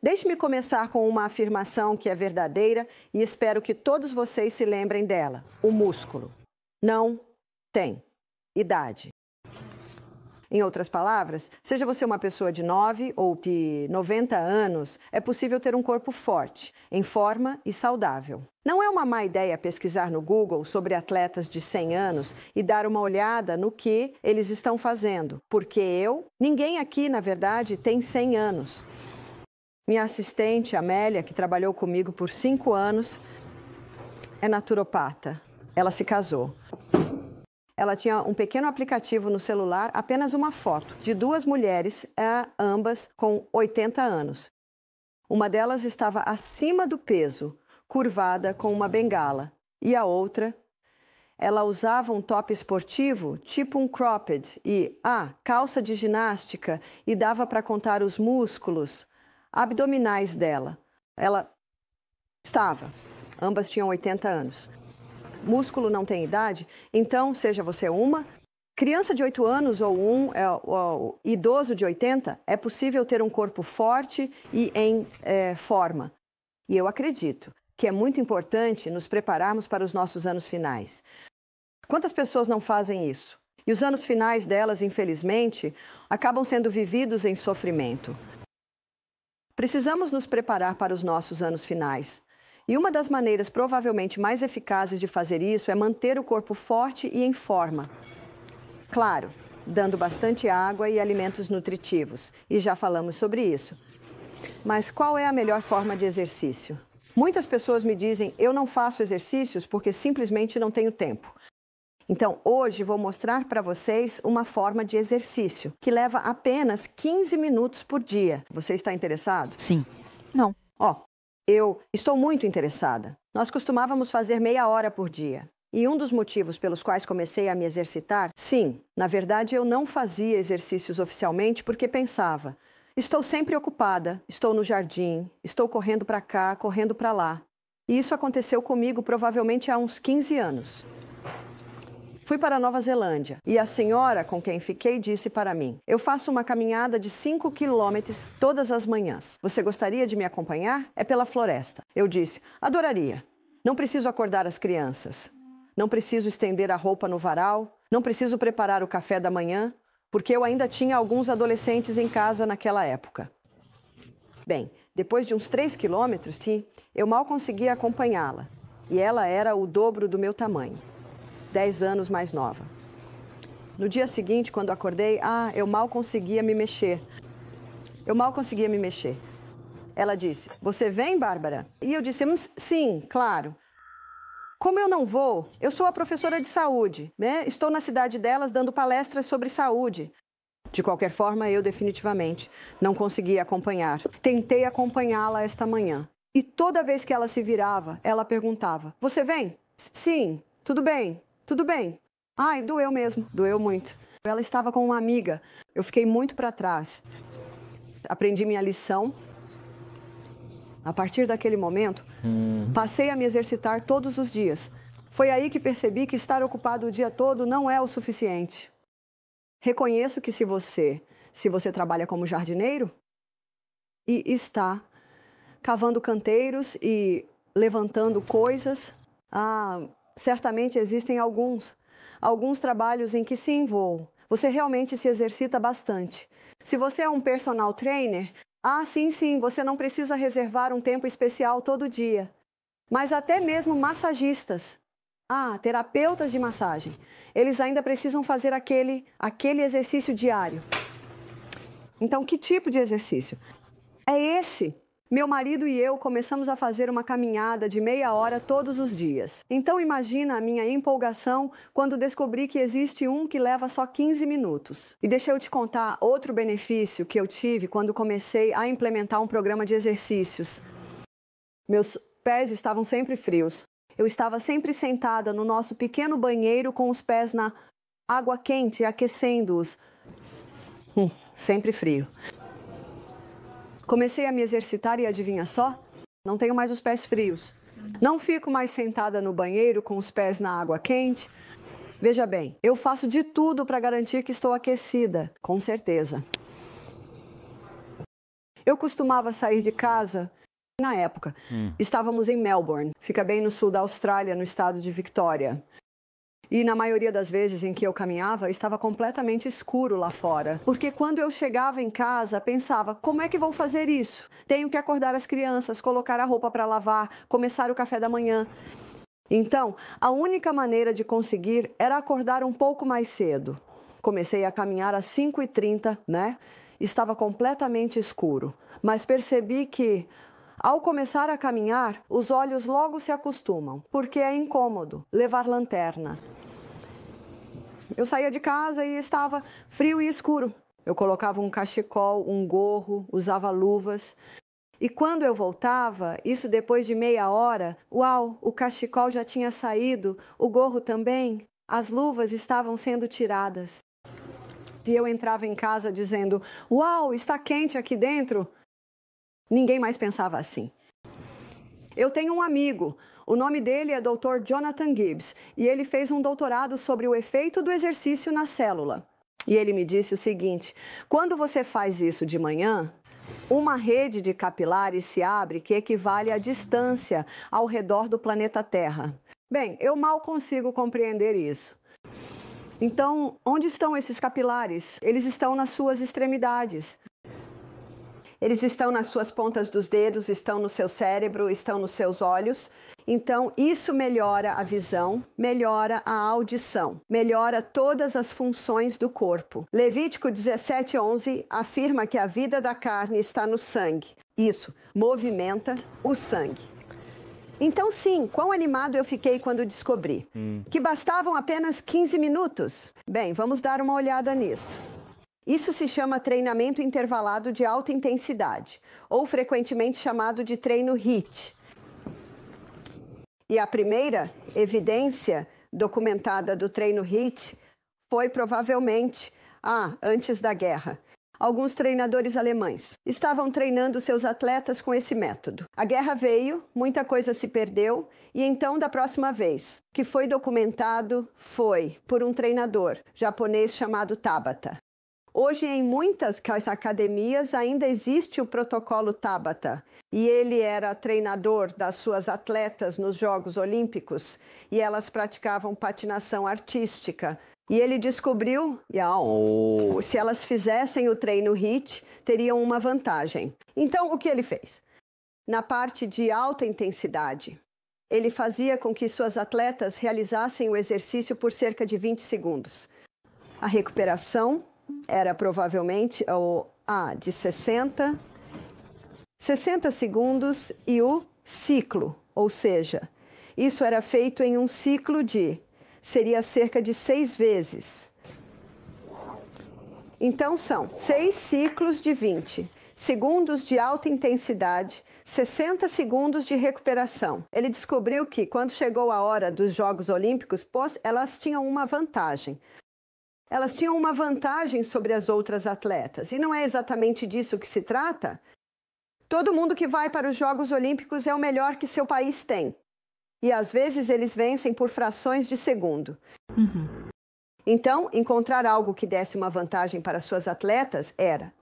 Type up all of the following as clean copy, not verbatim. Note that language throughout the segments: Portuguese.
Deixe-me começar com uma afirmação que é verdadeira e espero que todos vocês se lembrem dela. O músculo não tem idade. Em outras palavras, seja você uma pessoa de 9 ou de 90 anos, é possível ter um corpo forte, em forma e saudável. Não é uma má ideia pesquisar no Google sobre atletas de 100 anos e dar uma olhada no que eles estão fazendo, porque ninguém aqui, na verdade, tem 100 anos. Minha assistente, Amélia, que trabalhou comigo por 5 anos, é naturopata. Ela se casou. Ela tinha um pequeno aplicativo no celular, apenas uma foto de 2 mulheres, ambas com 80 anos. Uma delas estava acima do peso, curvada com uma bengala. E a outra, ela usava um top esportivo, tipo um cropped, e calça de ginástica, e dava para contar os músculos abdominais dela. Ambas tinham 80 anos. Músculo não tem idade, então seja você uma criança de 8 anos ou idoso de 80, é possível ter um corpo forte e em forma. E eu acredito que é muito importante nos prepararmos para os nossos anos finais. Quantas pessoas não fazem isso? E os anos finais delas, infelizmente, acabam sendo vividos em sofrimento. Precisamos nos preparar para os nossos anos finais. E uma das maneiras provavelmente mais eficazes de fazer isso é manter o corpo forte e em forma. Claro, dando bastante água e alimentos nutritivos. E já falamos sobre isso. Mas qual é a melhor forma de exercício? Muitas pessoas me dizem, eu não faço exercícios porque simplesmente não tenho tempo. Então, hoje vou mostrar para vocês uma forma de exercício que leva apenas 15 minutos por dia. Você está interessado? Sim. Não. Eu estou muito interessada. Nós costumávamos fazer meia hora por dia. E um dos motivos pelos quais comecei a me exercitar, na verdade eu não fazia exercícios oficialmente porque pensava, estou sempre ocupada, estou no jardim, estou correndo para cá, correndo para lá. E isso aconteceu comigo provavelmente há uns 15 anos. Fui para a Nova Zelândia e a senhora com quem fiquei disse para mim, eu faço uma caminhada de 5 quilômetros todas as manhãs. Você gostaria de me acompanhar? É pela floresta. Eu disse, adoraria. Não preciso acordar as crianças. Não preciso estender a roupa no varal. Não preciso preparar o café da manhã, porque eu ainda tinha alguns adolescentes em casa naquela época. Bem, depois de uns 3 quilômetros, eu mal conseguia acompanhá-la. E ela era o dobro do meu tamanho. 10 anos mais nova. No dia seguinte, quando acordei, eu mal conseguia me mexer. Ela disse, você vem, Bárbara? E eu disse, sim, claro. Como eu não vou, eu sou a professora de saúde, né? Estou na cidade delas dando palestras sobre saúde. De qualquer forma, eu definitivamente não conseguia acompanhar. Tentei acompanhá-la esta manhã. E toda vez que ela se virava, ela perguntava, você vem? Sim, tudo bem. Tudo bem. Doeu mesmo. Doeu muito. Ela estava com uma amiga. Eu fiquei muito para trás. Aprendi minha lição. A partir daquele momento, passei a me exercitar todos os dias. Foi aí que percebi que estar ocupado o dia todo não é o suficiente. Reconheço que se você trabalha como jardineiro e está cavando canteiros e levantando coisas, certamente existem alguns trabalhos em que sim, você realmente se exercita bastante. Se você é um personal trainer, sim, você não precisa reservar um tempo especial todo dia. Mas até mesmo massagistas, terapeutas de massagem, eles ainda precisam fazer aquele exercício diário. Então, que tipo de exercício? É esse. Meu marido e eu começamos a fazer uma caminhada de meia hora todos os dias. Então imagina a minha empolgação quando descobri que existe um que leva só 15 minutos. E deixa eu te contar outro benefício que eu tive quando comecei a implementar um programa de exercícios. Meus pés estavam sempre frios. Eu estava sempre sentada no nosso pequeno banheiro com os pés na água quente, aquecendo-os. Sempre frio. Comecei a me exercitar e adivinha só? Não tenho mais os pés frios. Não fico mais sentada no banheiro com os pés na água quente. Veja bem, eu faço de tudo para garantir que estou aquecida, com certeza. Eu costumava sair de casa, na época, estávamos em Melbourne, fica bem no sul da Austrália, no estado de Victoria. E na maioria das vezes em que eu caminhava, estava completamente escuro lá fora. Porque quando eu chegava em casa, pensava, como é que vou fazer isso? Tenho que acordar as crianças, colocar a roupa para lavar, começar o café da manhã. Então, a única maneira de conseguir era acordar um pouco mais cedo. Comecei a caminhar às 5h30, né? Estava completamente escuro. Mas percebi que, ao começar a caminhar, os olhos logo se acostumam, porque é incômodo levar lanterna. Eu saía de casa e estava frio e escuro. Eu colocava um cachecol, um gorro, usava luvas. E quando eu voltava, isso depois de meia hora, uau, o cachecol já tinha saído, o gorro também, as luvas estavam sendo tiradas. E eu entrava em casa dizendo, uau, está quente aqui dentro. Ninguém mais pensava assim. Eu tenho um amigo, o nome dele é Dr. Jonathan Gibbs, e ele fez um doutorado sobre o efeito do exercício na célula. E ele me disse o seguinte, quando você faz isso de manhã, uma rede de capilares se abre que equivale à distância ao redor do planeta Terra. Bem, eu mal consigo compreender isso. Então, onde estão esses capilares? Eles estão nas suas extremidades. Eles estão nas suas pontas dos dedos, estão no seu cérebro, estão nos seus olhos. Então, isso melhora a visão, melhora a audição, melhora todas as funções do corpo. Levítico 17:11 afirma que a vida da carne está no sangue. Isso movimenta o sangue. Então, sim, quão animado eu fiquei quando descobri que bastavam apenas 15 minutos. Bem, vamos dar uma olhada nisso. Isso se chama treinamento intervalado de alta intensidade, ou frequentemente chamado de treino HIIT. E a primeira evidência documentada do treino HIIT foi provavelmente antes da guerra. Alguns treinadores alemães estavam treinando seus atletas com esse método. A guerra veio, muita coisa se perdeu, e então, da próxima vez, que foi documentado foi por um treinador japonês chamado Tabata. Hoje, em muitas academias, ainda existe o protocolo Tabata. E ele era treinador das suas atletas nos Jogos Olímpicos e elas praticavam patinação artística. E ele descobriu que se elas fizessem o treino HIIT, teriam uma vantagem. Então, o que ele fez? Na parte de alta intensidade, ele fazia com que suas atletas realizassem o exercício por cerca de 20 segundos. A recuperação era provavelmente de 60 segundos e o ciclo, ou seja, isso era feito em um ciclo seria cerca de 6 vezes. Então são 6 ciclos de 20 segundos de alta intensidade, 60 segundos de recuperação. Ele descobriu que quando chegou a hora dos Jogos Olímpicos, elas tinham uma vantagem. Elas tinham uma vantagem sobre as outras atletas. E não é exatamente disso que se trata. Todo mundo que vai para os Jogos Olímpicos é o melhor que seu país tem. E às vezes eles vencem por frações de segundo. Então, encontrar algo que desse uma vantagem para suas atletas era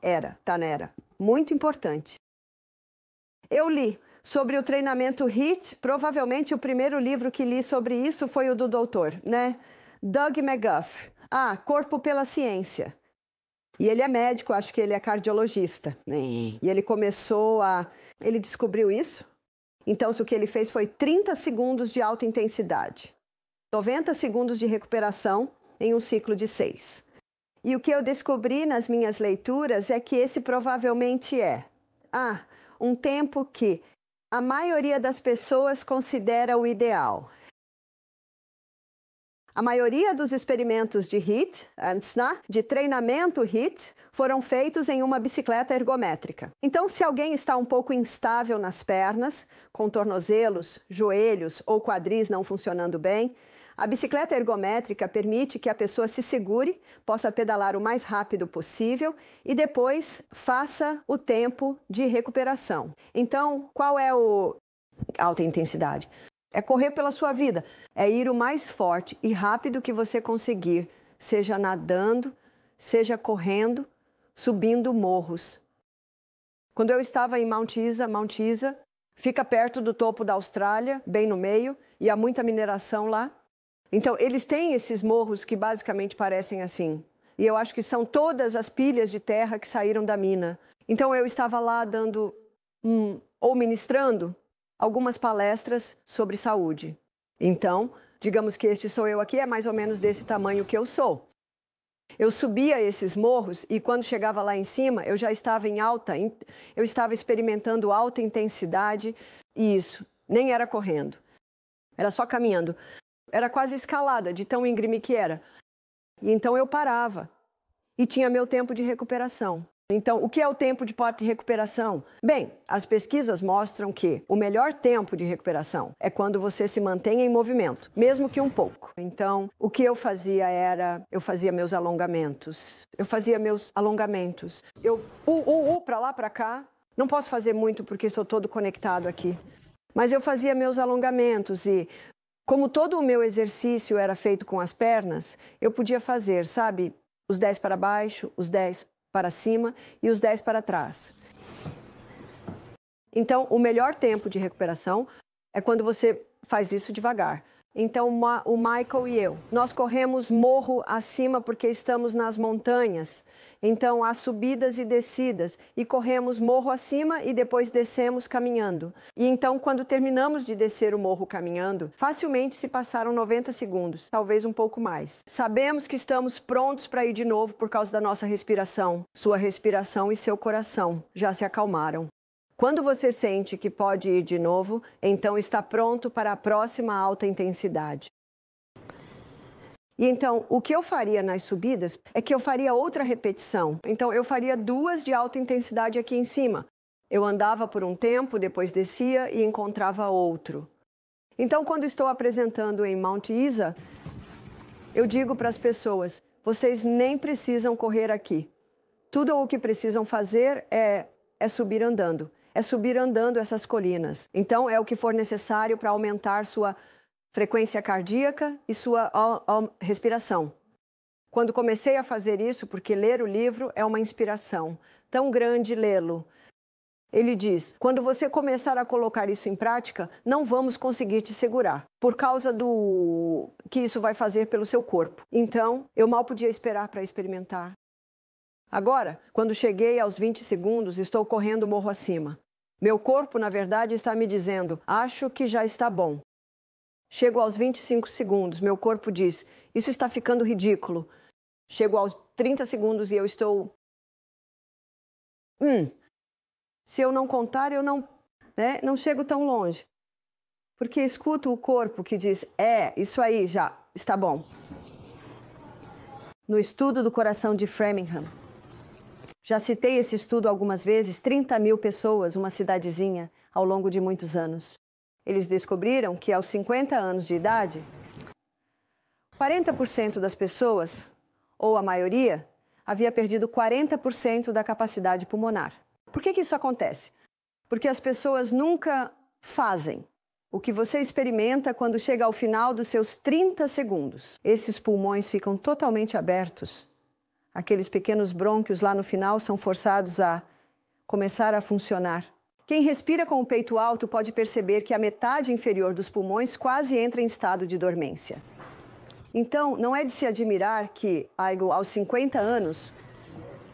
muito importante. Eu li sobre o treinamento HIIT. Provavelmente o primeiro livro que li sobre isso foi o do doutor, Doug McGuff. Corpo pela Ciência. E ele é médico, acho que ele é cardiologista. E ele ele descobriu isso. Então, o que ele fez foi 30 segundos de alta intensidade. 90 segundos de recuperação em um ciclo de 6. E o que eu descobri nas minhas leituras é que esse provavelmente é um tempo que a maioria das pessoas considera o ideal. A maioria dos experimentos de HIIT, de treinamento HIIT, foram feitos em uma bicicleta ergométrica. Então, se alguém está um pouco instável nas pernas, com tornozelos, joelhos ou quadris não funcionando bem, a bicicleta ergométrica permite que a pessoa se segure, possa pedalar o mais rápido possível e depois faça o tempo de recuperação. Então, qual é o alta intensidade? É correr pela sua vida, é ir o mais forte e rápido que você conseguir, seja nadando, seja correndo, subindo morros. Quando eu estava em Mount Isa fica perto do topo da Austrália, bem no meio, e há muita mineração lá. Então, eles têm esses morros que basicamente parecem assim. E eu acho que são todas as pilhas de terra que saíram da mina. Então, eu estava lá dando, ou ministrando, algumas palestras sobre saúde. Então, digamos que este sou eu aqui, é mais ou menos desse tamanho que eu sou. Eu subia esses morros e quando chegava lá em cima, eu já estava eu estava experimentando alta intensidade e isso, nem era correndo, era só caminhando. Era quase escalada, de tão íngreme que era. E então eu parava e tinha meu tempo de recuperação. Então, o que é o tempo de recuperação? Bem, as pesquisas mostram que o melhor tempo de recuperação é quando você se mantém em movimento, mesmo que um pouco. Então, o que eu fazia era, eu fazia meus alongamentos. Eu para lá, para cá. Não posso fazer muito porque estou todo conectado aqui. Mas eu fazia meus alongamentos e, como todo o meu exercício era feito com as pernas, eu podia fazer, sabe, os 10 para baixo, os 10 para cima e os 10 para trás. Então, o melhor tempo de recuperação é quando você faz isso devagar. Então, o Michael e eu, nós corremos morro acima porque estamos nas montanhas. Então, há subidas e descidas e corremos morro acima e depois descemos caminhando. E então, quando terminamos de descer o morro caminhando, facilmente se passaram 90 segundos, talvez um pouco mais. Sabemos que estamos prontos para ir de novo por causa da nossa respiração. Sua respiração e seu coração já se acalmaram. Quando você sente que pode ir de novo, então está pronto para a próxima alta intensidade. E então, o que eu faria nas subidas é que eu faria outra repetição. Então, eu faria 2 de alta intensidade aqui em cima. Eu andava por um tempo, depois descia e encontrava outro. Então, quando estou apresentando em Mount Isa, eu digo para as pessoas, vocês nem precisam correr aqui. Tudo o que precisam fazer é subir andando. É subir andando essas colinas. Então, é o que for necessário para aumentar sua frequência cardíaca e sua respiração. Quando comecei a fazer isso, porque ler o livro é uma inspiração tão grande lê-lo. Ele diz, quando você começar a colocar isso em prática, não vamos conseguir te segurar, por causa do que isso vai fazer pelo seu corpo. Então, eu mal podia esperar para experimentar. Agora, quando cheguei aos 20 segundos, estou correndo morro acima. Meu corpo, na verdade, está me dizendo, acho que já está bom. Chego aos 25 segundos, meu corpo diz, isso está ficando ridículo. Chego aos 30 segundos e eu estou... Se eu não contar, eu não chego tão longe. Porque escuto o corpo que diz, isso aí já está bom. No estudo do coração de Framingham, já citei esse estudo algumas vezes, 30 mil pessoas, uma cidadezinha, ao longo de muitos anos. Eles descobriram que aos 50 anos de idade, 40% das pessoas, ou a maioria, havia perdido 40% da capacidade pulmonar. Por que isso acontece? Porque as pessoas nunca fazem o que você experimenta quando chega ao final dos seus 30 segundos. Esses pulmões ficam totalmente abertos. Aqueles pequenos brônquios lá no final são forçados a começar a funcionar. Quem respira com o peito alto pode perceber que a metade inferior dos pulmões quase entra em estado de dormência. Então, não é de se admirar que, aos 50 anos,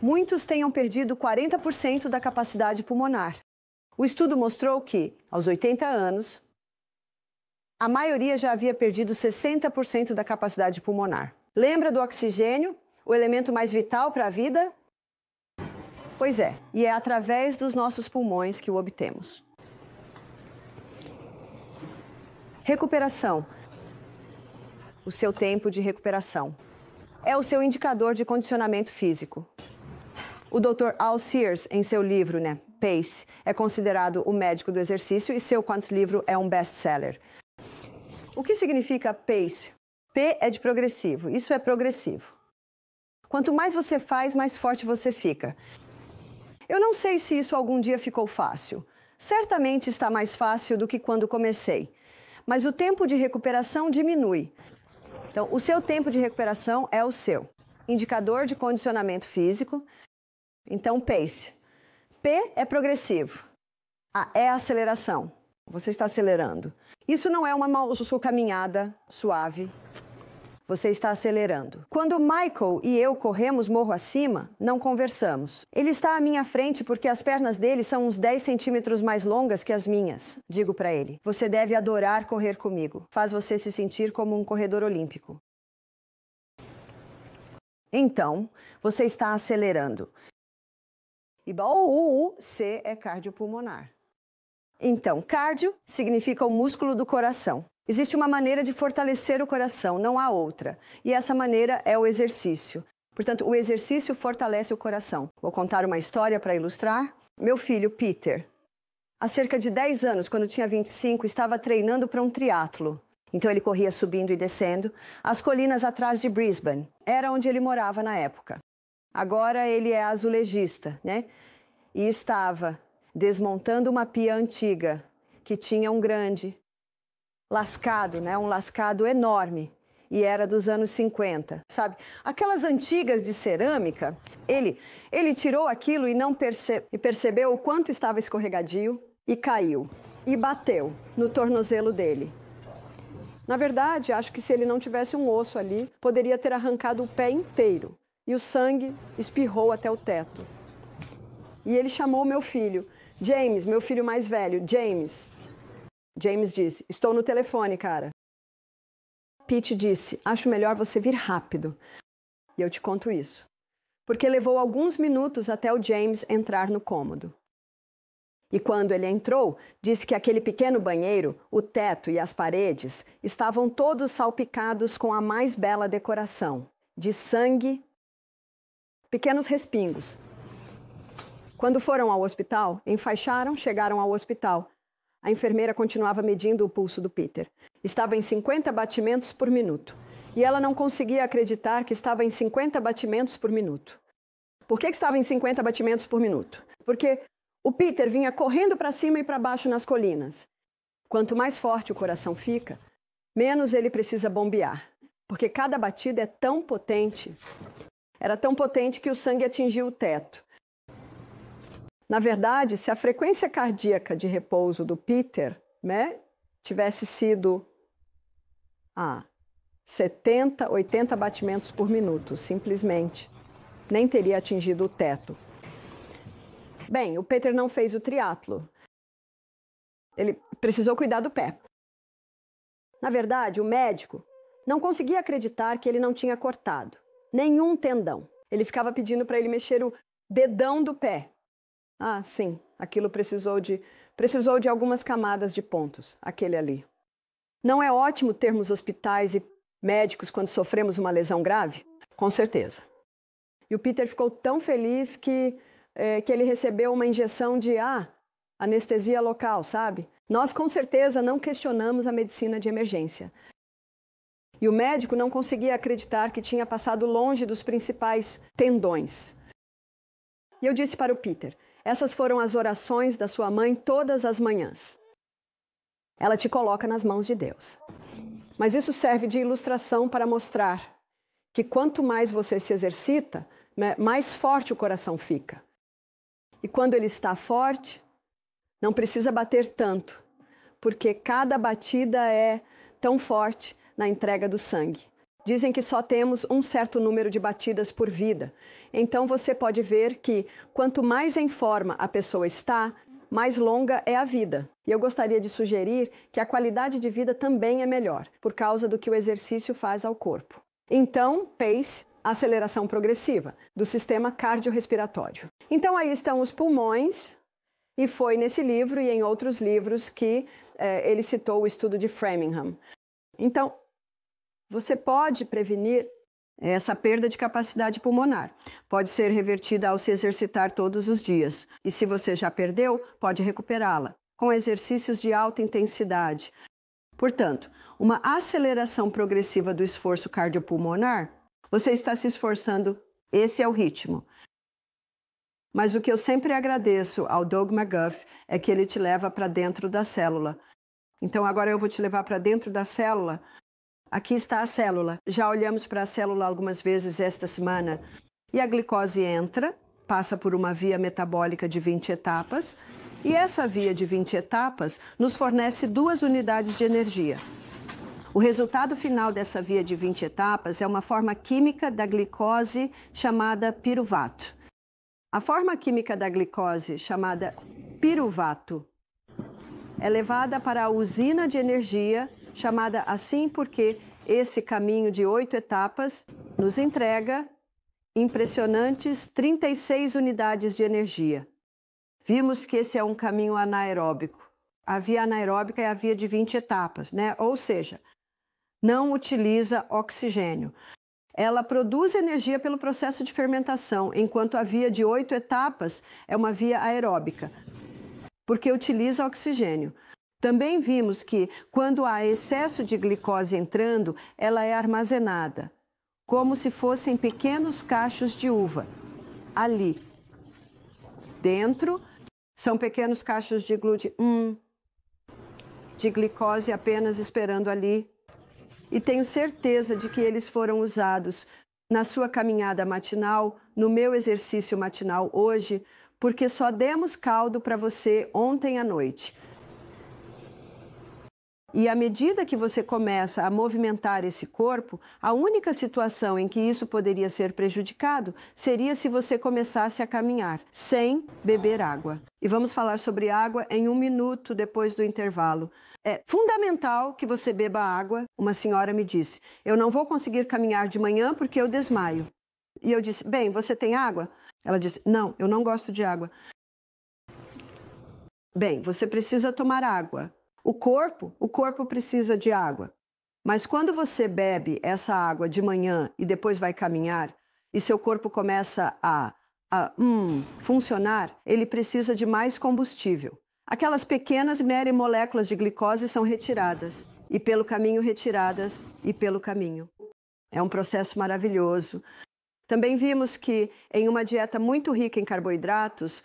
muitos tenham perdido 40% da capacidade pulmonar. O estudo mostrou que, aos 80 anos, a maioria já havia perdido 60% da capacidade pulmonar. Lembra do oxigênio, o elemento mais vital para a vida? Pois é, e é através dos nossos pulmões que o obtemos. Recuperação. O seu tempo de recuperação. É o seu indicador de condicionamento físico. O Dr. Al Sears, em seu livro, Pace, é considerado o médico do exercício e seu livro é um best-seller. O que significa Pace? P é de progressivo, isso é progressivo. Quanto mais você faz, mais forte você fica. Eu não sei se isso algum dia ficou fácil. Certamente está mais fácil do que quando comecei. Mas o tempo de recuperação diminui. Então, o seu tempo de recuperação é o seu indicador de condicionamento físico. Então, pace. P é progressivo. A é aceleração. Você está acelerando. Isso não é uma sua caminhada suave. Você está acelerando. Quando Michael e eu corremos morro acima, não conversamos. Ele está à minha frente porque as pernas dele são uns 10 centímetros mais longas que as minhas. Digo para ele, você deve adorar correr comigo. Faz você se sentir como um corredor olímpico. Então, você está acelerando. E o C é cardiopulmonar. Então, cardio significa o músculo do coração. Existe uma maneira de fortalecer o coração, não há outra. E essa maneira é o exercício. Portanto, o exercício fortalece o coração. Vou contar uma história para ilustrar. Meu filho, Peter, há cerca de 10 anos, quando tinha 25, estava treinando para um triatlo. Então ele corria subindo e descendo as colinas atrás de Brisbane. Era onde ele morava na época. Agora ele é azulejista, né? E estava desmontando uma pia antiga que tinha um grande lascado, né? Um lascado enorme. E era dos anos 50, sabe? Aquelas antigas de cerâmica, ele tirou aquilo e não percebeu o quanto estava escorregadio e caiu. E bateu no tornozelo dele. Na verdade, acho que se ele não tivesse um osso ali, poderia ter arrancado o pé inteiro. E o sangue espirrou até o teto. E ele chamou meu filho, James, meu filho mais velho, James. James disse, estou no telefone, cara. Pete disse, acho melhor você vir rápido. E eu te conto isso. Porque levou alguns minutos até o James entrar no cômodo. E quando ele entrou, disse que aquele pequeno banheiro, o teto e as paredes, estavam todos salpicados com a mais bela decoração, de sangue, pequenos respingos. Quando foram ao hospital, enfaixaram, chegaram ao hospital. A enfermeira continuava medindo o pulso do Peter. Estava em 50 batimentos por minuto. E ela não conseguia acreditar que estava em 50 batimentos por minuto. Por que estava em 50 batimentos por minuto? Porque o Peter vinha correndo para cima e para baixo nas colinas. Quanto mais forte o coração fica, menos ele precisa bombear. Porque cada batida é tão potente. Era tão potente que o sangue atingiu o teto. Na verdade, se a frequência cardíaca de repouso do Peter, né, tivesse sido 70, 80 batimentos por minuto, simplesmente, nem teria atingido o teto. Bem, o Peter não fez o triatlo. Ele precisou cuidar do pé. Na verdade, o médico não conseguia acreditar que ele não tinha cortado nenhum tendão. Ele ficava pedindo para ele mexer o dedão do pé. Ah, sim, aquilo precisou de algumas camadas de pontos, aquele ali. Não é ótimo termos hospitais e médicos quando sofremos uma lesão grave? Com certeza. E o Peter ficou tão feliz que ele recebeu uma injeção de anestesia local, sabe? Nós com certeza não questionamos a medicina de emergência. E o médico não conseguia acreditar que tinha passado longe dos principais tendões. E eu disse para o Peter, essas foram as orações da sua mãe todas as manhãs. Ela te coloca nas mãos de Deus. Mas isso serve de ilustração para mostrar que quanto mais você se exercita, mais forte o coração fica. E quando ele está forte, não precisa bater tanto, porque cada batida é tão forte na entrega do sangue. Dizem que só temos um certo número de batidas por vida. Então você pode ver que quanto mais em forma a pessoa está, mais longa é a vida. E eu gostaria de sugerir que a qualidade de vida também é melhor, por causa do que o exercício faz ao corpo. Então, pace, aceleração progressiva do sistema cardiorrespiratório. Então aí estão os pulmões, e foi nesse livro e em outros livros que ele citou o estudo de Framingham. Então, você pode prevenir essa perda de capacidade pulmonar. Pode ser revertida ao se exercitar todos os dias. E se você já perdeu, pode recuperá-la com exercícios de alta intensidade. Portanto, uma aceleração progressiva do esforço cardiopulmonar, você está se esforçando, esse é o ritmo. Mas o que eu sempre agradeço ao Doug McGuff é que ele te leva para dentro da célula. Então agora eu vou te levar para dentro da célula. Aqui está a célula. Já olhamos para a célula algumas vezes esta semana. E a glicose entra passa por uma via metabólica de 20 etapas, e essa via de 20 etapas nos fornece 2 unidades de energia. O resultado final dessa via de 20 etapas é uma forma química da glicose chamada piruvato. A forma química da glicose chamada piruvato é levada para a usina de energia, chamada assim porque esse caminho de 8 etapas nos entrega impressionantes 36 unidades de energia. Vimos que esse é um caminho anaeróbico. A via anaeróbica é a via de 20 etapas, né? Ou seja, não utiliza oxigênio. Ela produz energia pelo processo de fermentação, enquanto a via de 8 etapas é uma via aeróbica, porque utiliza oxigênio. Também vimos que, quando há excesso de glicose entrando, ela é armazenada, como se fossem pequenos cachos de uva. Ali, dentro, são pequenos cachos de de glicose apenas esperando ali. E tenho certeza de que eles foram usados na sua caminhada matinal, no meu exercício matinal hoje, porque só demos caldo para você ontem à noite. E à medida que você começa a movimentar esse corpo, a única situação em que isso poderia ser prejudicado seria se você começasse a caminhar sem beber água. E vamos falar sobre água em 1 minuto depois do intervalo. É fundamental que você beba água. Uma senhora me disse, eu não vou conseguir caminhar de manhã porque eu desmaio. E eu disse, bem, você tem água? Ela disse, não, eu não gosto de água. Bem, você precisa tomar água. O corpo precisa de água. Mas quando você bebe essa água de manhã e depois vai caminhar, e seu corpo começa a funcionar, ele precisa de mais combustível. Aquelas pequenas moléculas de glicose são retiradas, e pelo caminho retiradas, e pelo caminho. É um processo maravilhoso. Também vimos que em uma dieta muito rica em carboidratos,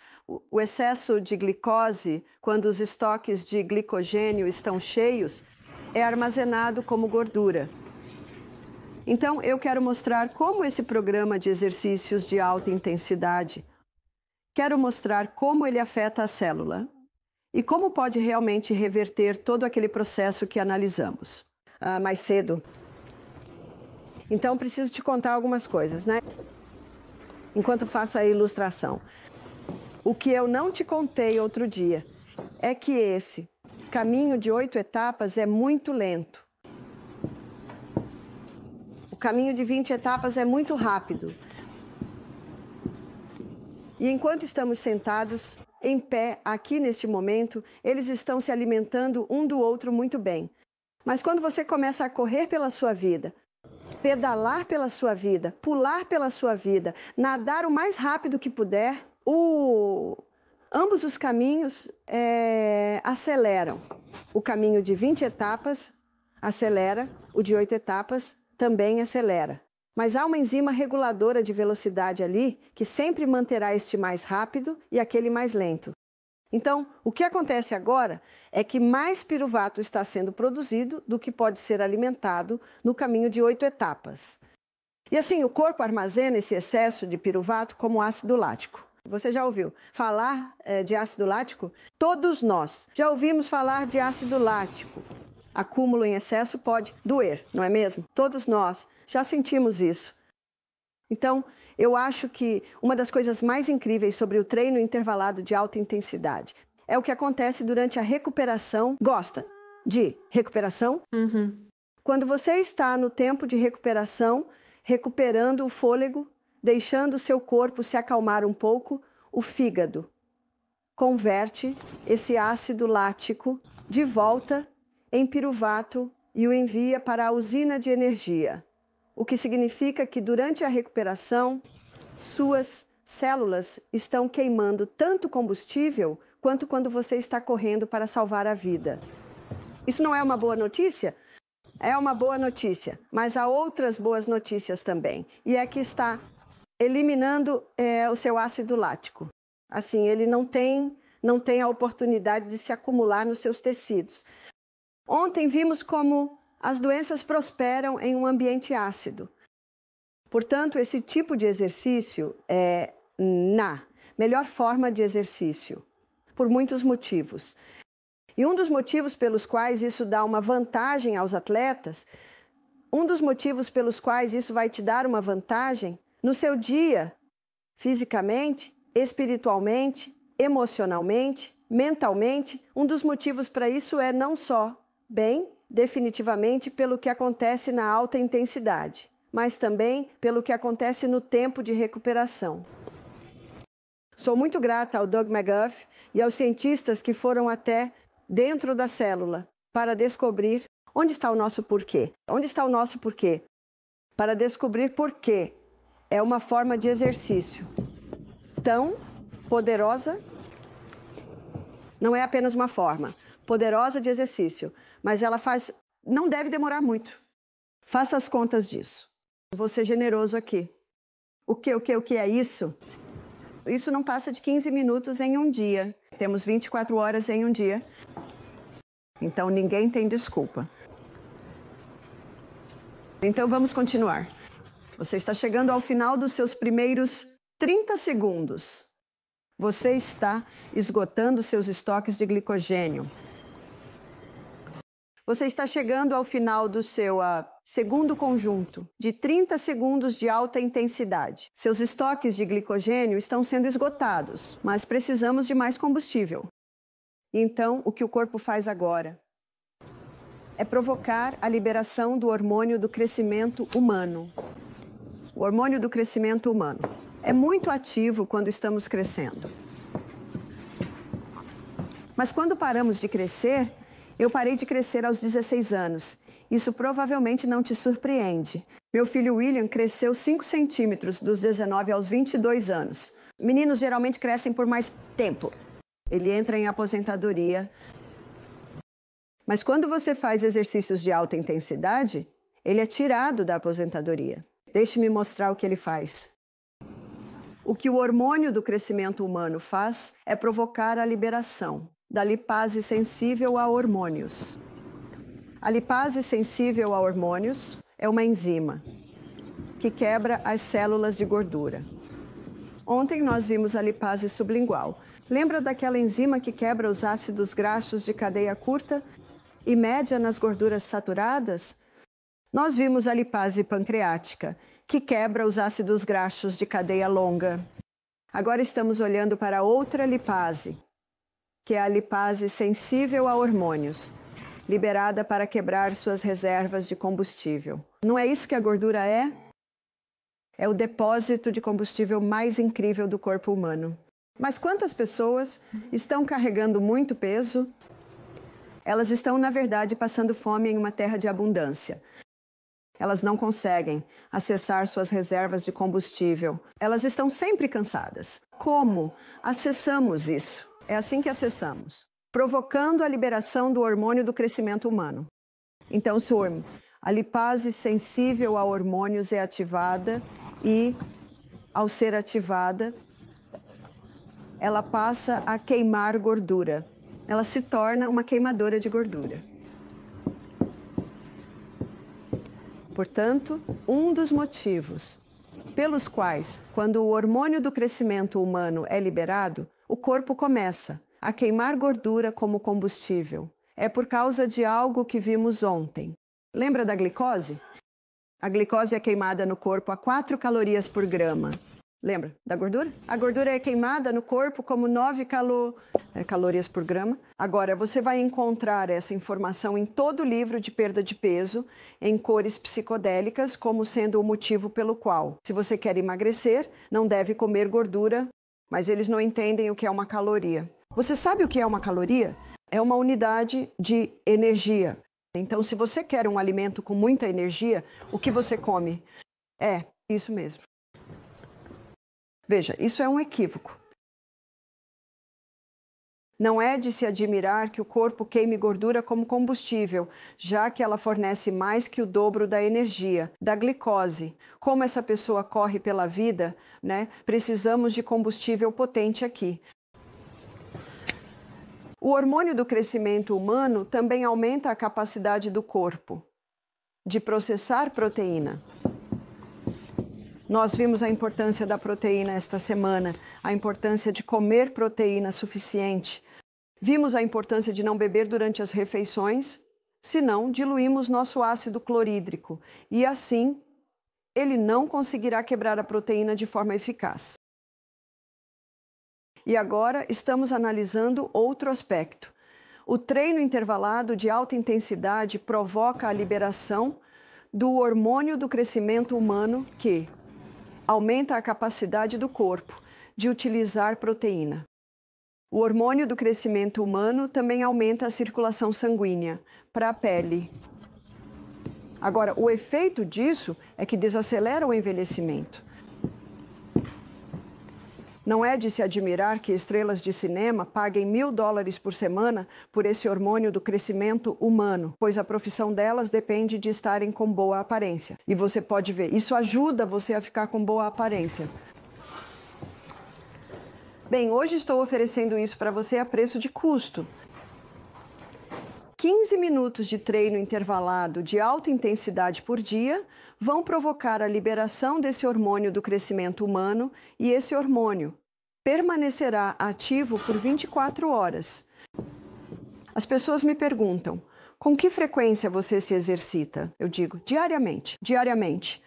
o excesso de glicose, quando os estoques de glicogênio estão cheios, é armazenado como gordura. Então, eu quero mostrar como esse programa de exercícios de alta intensidade, quero mostrar como ele afeta a célula e como pode realmente reverter todo aquele processo que analisamos mais cedo. Então, preciso te contar algumas coisas, né? Enquanto faço a ilustração. O que eu não te contei outro dia é que esse caminho de 8 etapas é muito lento. O caminho de 20 etapas é muito rápido. E enquanto estamos sentados, em pé, aqui neste momento, eles estão se alimentando um do outro muito bem. Mas quando você começa a correr pela sua vida, pedalar pela sua vida, pular pela sua vida, nadar o mais rápido que puder, ambos os caminhos aceleram. O caminho de 20 etapas acelera, o de 8 etapas também acelera. Mas há uma enzima reguladora de velocidade ali que sempre manterá este mais rápido e aquele mais lento. Então, o que acontece agora é que mais piruvato está sendo produzido do que pode ser alimentado no caminho de 8 etapas. E assim, o corpo armazena esse excesso de piruvato como ácido lático. Você já ouviu falar de ácido lático? Todos nós já ouvimos falar de ácido lático. Acúmulo em excesso pode doer, não é mesmo? Todos nós já sentimos isso. Então, eu acho que uma das coisas mais incríveis sobre o treino intervalado de alta intensidade é o que acontece durante a recuperação. Gosta de recuperação? Uhum. Quando você está no tempo de recuperação, recuperando o fôlego, deixando o seu corpo se acalmar um pouco, o fígado converte esse ácido lático de volta em piruvato e o envia para a usina de energia. O que significa que durante a recuperação, suas células estão queimando tanto combustível quanto quando você está correndo para salvar a vida. Isso não é uma boa notícia? É uma boa notícia, mas há outras boas notícias também. E é que está eliminando o seu ácido lático. Assim, ele não tem a oportunidade de se acumular nos seus tecidos. Ontem vimos como as doenças prosperam em um ambiente ácido. Portanto, esse tipo de exercício melhor forma de exercício, por muitos motivos. E um dos motivos pelos quais isso dá uma vantagem aos atletas, um dos motivos pelos quais isso vai te dar uma vantagem no seu dia, fisicamente, espiritualmente, emocionalmente, mentalmente, um dos motivos para isso é não só, definitivamente, pelo que acontece na alta intensidade, mas também pelo que acontece no tempo de recuperação. Sou muito grata ao Doug McGuff e aos cientistas que foram até dentro da célula para descobrir onde está o nosso porquê. Onde está o nosso porquê? Para descobrir porquê é uma forma de exercício tão poderosa. Não é apenas uma forma poderosa de exercício, mas ela não deve demorar muito. Faça as contas disso. Vou ser generoso aqui. O que é isso? Isso não passa de 15 minutos em um dia. Temos 24 horas em um dia. Então ninguém tem desculpa. Então vamos continuar. Você está chegando ao final dos seus primeiros 30 segundos. Você está esgotando seus estoques de glicogênio. Você está chegando ao final do seu segundo conjunto de 30 segundos de alta intensidade. Seus estoques de glicogênio estão sendo esgotados, mas precisamos de mais combustível. Então, o que o corpo faz agora é provocar a liberação do hormônio do crescimento humano. O hormônio do crescimento humano é muito ativo quando estamos crescendo. Mas quando paramos de crescer, eu parei de crescer aos 16 anos. Isso provavelmente não te surpreende. Meu filho William cresceu 5 centímetros dos 19 aos 22 anos. Meninos geralmente crescem por mais tempo. Ele entra em aposentadoria. Mas quando você faz exercícios de alta intensidade, ele é tirado da aposentadoria. Deixe-me mostrar o que ele faz. O que o hormônio do crescimento humano faz é provocar a liberação da lipase sensível a hormônios. A lipase sensível a hormônios é uma enzima que quebra as células de gordura. Ontem nós vimos a lipase sublingual. Lembra daquela enzima que quebra os ácidos graxos de cadeia curta e média nas gorduras saturadas? Nós vimos a lipase pancreática, que quebra os ácidos graxos de cadeia longa. Agora estamos olhando para outra lipase, que é a lipase sensível a hormônios, liberada para quebrar suas reservas de combustível. Não é isso que a gordura é? É o depósito de combustível mais incrível do corpo humano. Mas quantas pessoas estão carregando muito peso? Elas estão, na verdade, passando fome em uma terra de abundância. Elas não conseguem acessar suas reservas de combustível. Elas estão sempre cansadas. Como acessamos isso? É assim que acessamos, provocando a liberação do hormônio do crescimento humano. Então, a lipase sensível a hormônios é ativada e, ao ser ativada, ela passa a queimar gordura. Ela se torna uma queimadora de gordura. Portanto, um dos motivos pelos quais, quando o hormônio do crescimento humano é liberado, o corpo começa a queimar gordura como combustível. É por causa de algo que vimos ontem. Lembra da glicose? A glicose é queimada no corpo a 4 calorias por grama. Lembra da gordura? A gordura é queimada no corpo como 9 calorias por grama. Agora, você vai encontrar essa informação em todo o livro de perda de peso, em cores psicodélicas, como sendo o motivo pelo qual, se você quer emagrecer, não deve comer gordura, mas eles não entendem o que é uma caloria. Você sabe o que é uma caloria? É uma unidade de energia. Então, se você quer um alimento com muita energia, o que você come? É isso mesmo. Veja, isso é um equívoco. Não é de se admirar que o corpo queime gordura como combustível, já que ela fornece mais que o dobro da energia, da glicose. Como essa pessoa corre pela vida, né? Precisamos de combustível potente aqui. O hormônio do crescimento humano também aumenta a capacidade do corpo de processar proteína. Nós vimos a importância da proteína esta semana, a importância de comer proteína suficiente. Vimos a importância de não beber durante as refeições, senão diluímos nosso ácido clorídrico e assim ele não conseguirá quebrar a proteína de forma eficaz. E agora estamos analisando outro aspecto. O treino intervalado de alta intensidade provoca a liberação do hormônio do crescimento humano que aumenta a capacidade do corpo de utilizar proteína. O hormônio do crescimento humano também aumenta a circulação sanguínea para a pele. Agora, o efeito disso é que desacelera o envelhecimento. Não é de se admirar que estrelas de cinema paguem $1.000 por semana por esse hormônio do crescimento humano, pois a profissão delas depende de estarem com boa aparência. E você pode ver, isso ajuda você a ficar com boa aparência. Bem, hoje estou oferecendo isso para você a preço de custo. 15 minutos de treino intervalado de alta intensidade por dia vão provocar a liberação desse hormônio do crescimento humano e esse hormônio permanecerá ativo por 24 horas. As pessoas me perguntam, com que frequência você se exercita? Eu digo, diariamente, diariamente.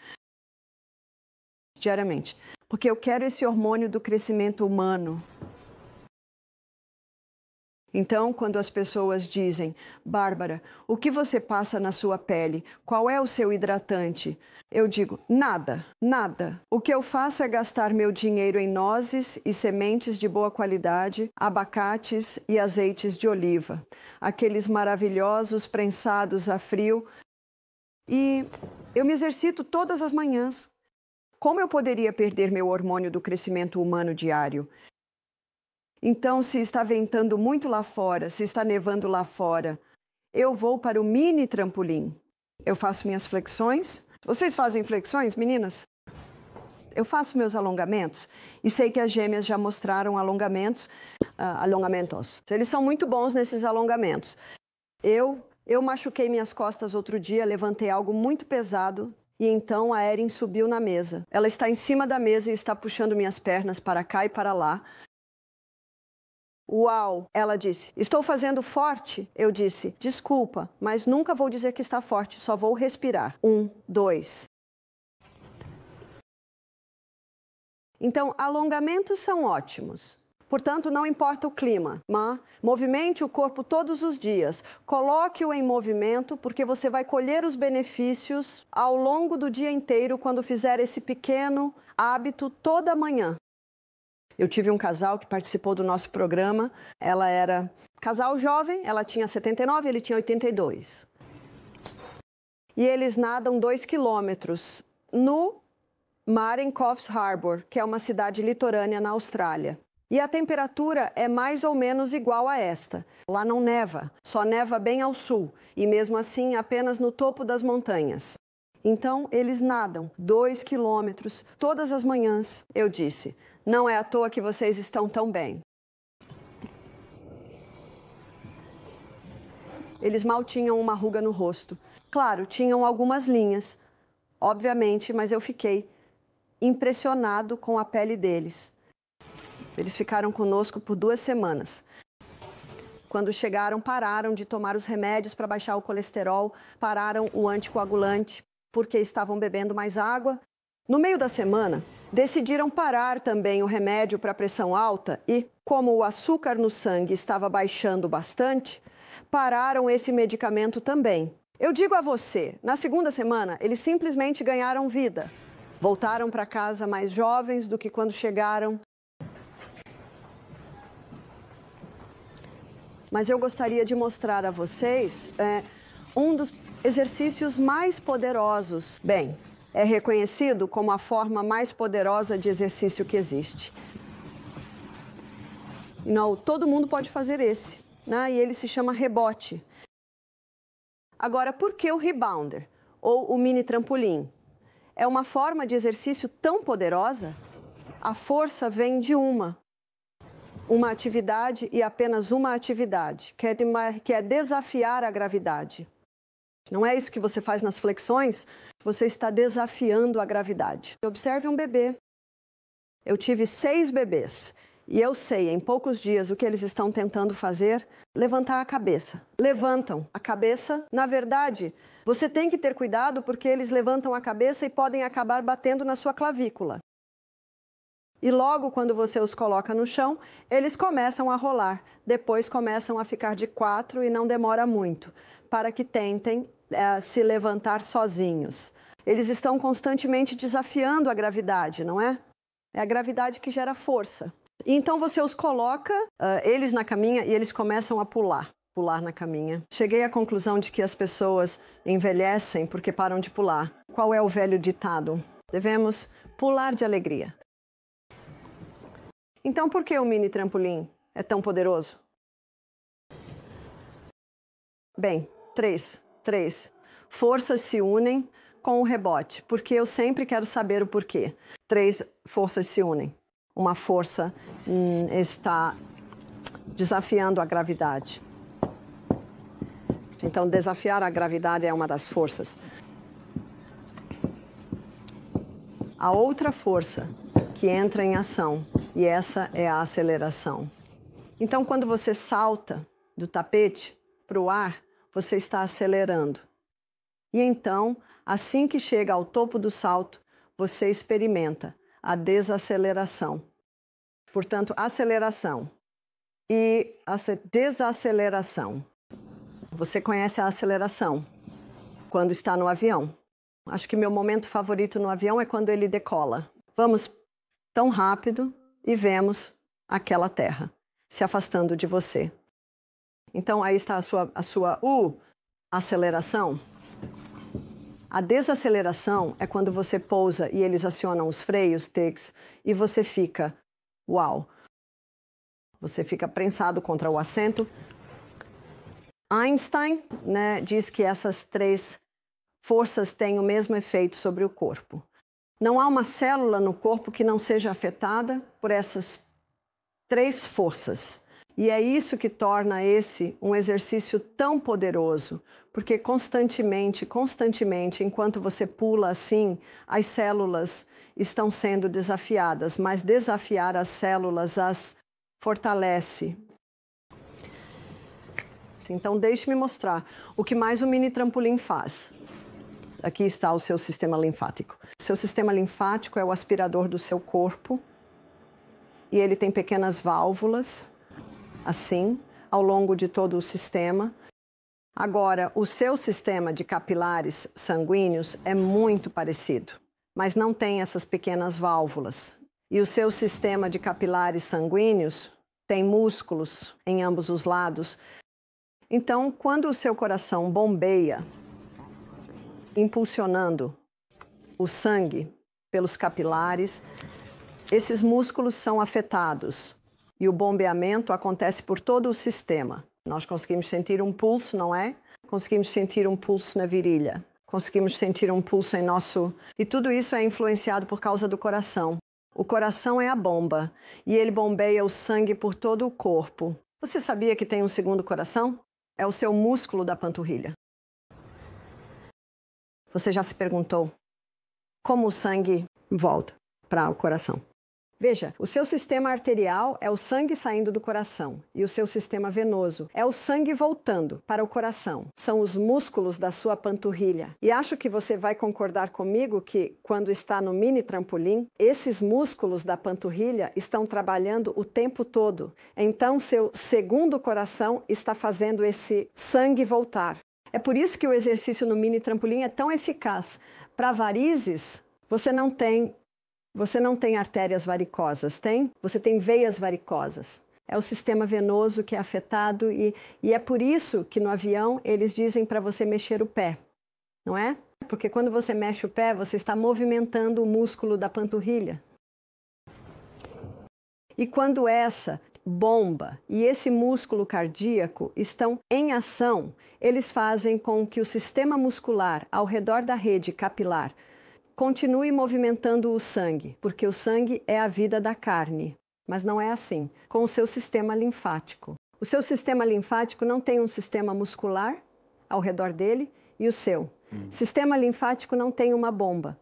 Diariamente. Porque eu quero esse hormônio do crescimento humano. Então, quando as pessoas dizem, Bárbara, o que você passa na sua pele? Qual é o seu hidratante? Eu digo, nada, nada. O que eu faço é gastar meu dinheiro em nozes e sementes de boa qualidade, abacates e azeites de oliva, aqueles maravilhosos prensados a frio. E eu me exercito todas as manhãs. Como eu poderia perder meu hormônio do crescimento humano diário? Então, se está ventando muito lá fora, se está nevando lá fora, eu vou para o mini trampolim. Eu faço minhas flexões. Vocês fazem flexões, meninas? Eu faço meus alongamentos e sei que as gêmeas já mostraram alongamentos. Eles são muito bons nesses alongamentos. Eu machuquei minhas costas outro dia, levantei algo muito pesado e então a Erin subiu na mesa. Ela está em cima da mesa e está puxando minhas pernas para cá e para lá. Uau! Ela disse, estou fazendo forte? Eu disse, desculpa, mas nunca vou dizer que está forte, só vou respirar. 1, 2. Então, alongamentos são ótimos. Portanto, não importa o clima, mas movimente o corpo todos os dias. Coloque-o em movimento, porque você vai colher os benefícios ao longo do dia inteiro quando fizer esse pequeno hábito toda manhã. Eu tive um casal que participou do nosso programa. Ela era casal jovem, ela tinha 79, ele tinha 82. E eles nadam 2 quilômetros no mar em Coffs Harbour, que é uma cidade litorânea na Austrália. E a temperatura é mais ou menos igual a esta. Lá não neva, só neva bem ao sul, e mesmo assim apenas no topo das montanhas. Então, eles nadam 2 quilômetros todas as manhãs. Eu disse, não é à toa que vocês estão tão bem. Eles mal tinham uma ruga no rosto. Claro, tinham algumas linhas, obviamente, mas eu fiquei impressionado com a pele deles. Eles ficaram conosco por 2 semanas. Quando chegaram, pararam de tomar os remédios para baixar o colesterol, pararam o anticoagulante, porque estavam bebendo mais água. No meio da semana, decidiram parar também o remédio para pressão alta e, como o açúcar no sangue estava baixando bastante, pararam esse medicamento também. Eu digo a você, na segunda semana, eles simplesmente ganharam vida. Voltaram para casa mais jovens do que quando chegaram. Mas eu gostaria de mostrar a vocês um dos exercícios mais poderosos. Bem, é reconhecido como a forma mais poderosa de exercício que existe. Não, todo mundo pode fazer esse, né? E ele se chama rebote. Agora, por que o rebounder, ou o mini trampolim? É uma forma de exercício tão poderosa, a força vem de uma atividade e apenas uma atividade, que é desafiar a gravidade. Não é isso que você faz nas flexões? Você está desafiando a gravidade. Observe um bebê. Eu tive 6 bebês e eu sei em poucos dias o que eles estão tentando fazer: levantar a cabeça. Levantam a cabeça. Na verdade, você tem que ter cuidado porque eles levantam a cabeça e podem acabar batendo na sua clavícula. E logo quando você os coloca no chão, eles começam a rolar. Depois começam a ficar de 4 e não demora muito, para que tentem se levantar sozinhos. Eles estão constantemente desafiando a gravidade, não é? É a gravidade que gera força. E então você os coloca, eles na caminha, e eles começam a pular na caminha. Cheguei à conclusão de que as pessoas envelhecem porque param de pular. Qual é o velho ditado? Devemos pular de alegria. Então, por que o mini trampolim é tão poderoso? Bem, três forças se unem com o rebote, porque eu sempre quero saber o porquê. 3 forças se unem. Uma força está desafiando a gravidade. Então, desafiar a gravidade é uma das forças. A outra força que entra em ação, e essa é a aceleração. Então, quando você salta do tapete para o ar, você está acelerando. E então, assim que chega ao topo do salto, você experimenta a desaceleração. Portanto, aceleração e desaceleração. Você conhece a aceleração quando está no avião. Acho que meu momento favorito no avião é quando ele decola. Vamos tão rápido e vemos aquela terra se afastando de você. Então, aí está a sua aceleração. A desaceleração é quando você pousa e eles acionam os freios, TIGs, e você fica, uau! Você fica prensado contra o assento. Einstein, diz que essas 3 forças têm o mesmo efeito sobre o corpo. Não há uma célula no corpo que não seja afetada por essas 3 forças. E é isso que torna esse um exercício tão poderoso, porque constantemente, enquanto você pula assim, as células estão sendo desafiadas, mas desafiar as células as fortalece. Então, deixe-me mostrar o que mais o mini trampolim faz. Aqui está o seu sistema linfático. O seu sistema linfático é o aspirador do seu corpo e ele tem pequenas válvulas, assim, ao longo de todo o sistema. Agora, o seu sistema de capilares sanguíneos é muito parecido, mas não tem essas pequenas válvulas. E o seu sistema de capilares sanguíneos tem músculos em ambos os lados. Então, quando o seu coração bombeia, impulsionando o sangue pelos capilares, esses músculos são afetados e o bombeamento acontece por todo o sistema. Nós conseguimos sentir um pulso, não é? Conseguimos sentir um pulso na virilha, conseguimos sentir um pulso em nosso... E tudo isso é influenciado por causa do coração. O coração é a bomba e ele bombeia o sangue por todo o corpo. Você sabia que tem um segundo coração? É o seu músculo da panturrilha. Você já se perguntou como o sangue volta para o coração? Veja, o seu sistema arterial é o sangue saindo do coração e o seu sistema venoso é o sangue voltando para o coração. São os músculos da sua panturrilha. E acho que você vai concordar comigo que, quando está no mini trampolim, esses músculos da panturrilha estão trabalhando o tempo todo. Então, seu segundo coração está fazendo esse sangue voltar. É por isso que o exercício no mini trampolim é tão eficaz. Para varizes, você não tem artérias varicosas, tem? Você tem veias varicosas. É o sistema venoso que é afetado e é por isso que no avião eles dizem para você mexer o pé, não é? Porque quando você mexe o pé, você está movimentando o músculo da panturrilha. E quando essa bomba e esse músculo cardíaco estão em ação, eles fazem com que o sistema muscular ao redor da rede capilar continue movimentando o sangue, porque o sangue é a vida da carne. Mas não é assim com o seu sistema linfático. O seu sistema linfático não tem um sistema muscular ao redor dele e o seu. Sistema linfático não tem uma bomba.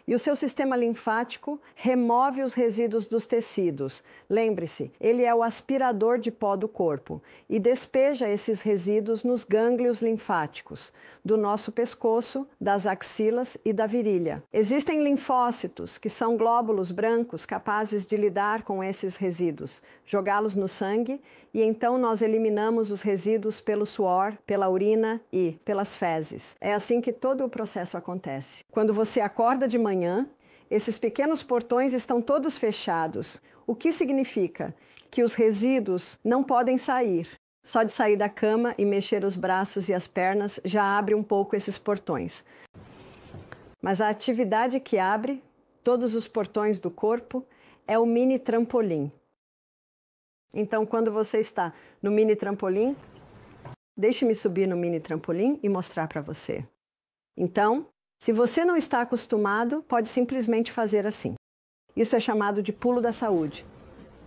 E o seu sistema linfático remove os resíduos dos tecidos. Lembre-se, ele é o aspirador de pó do corpo e despeja esses resíduos nos gânglios linfáticos do nosso pescoço, das axilas e da virilha. Existem linfócitos, que são glóbulos brancos capazes de lidar com esses resíduos, jogá-los no sangue e então nós eliminamos os resíduos pelo suor, pela urina e pelas fezes. É assim que todo o processo acontece. Quando você acorda de manhã, esses pequenos portões estão todos fechados. O que significa? Que os resíduos não podem sair. Só de sair da cama e mexer os braços e as pernas já abre um pouco esses portões. Mas a atividade que abre todos os portões do corpo é o mini trampolim. Então, quando você está no mini trampolim, deixe-me subir no mini trampolim e mostrar para você. Então, se você não está acostumado, pode simplesmente fazer assim. Isso é chamado de pulo da saúde.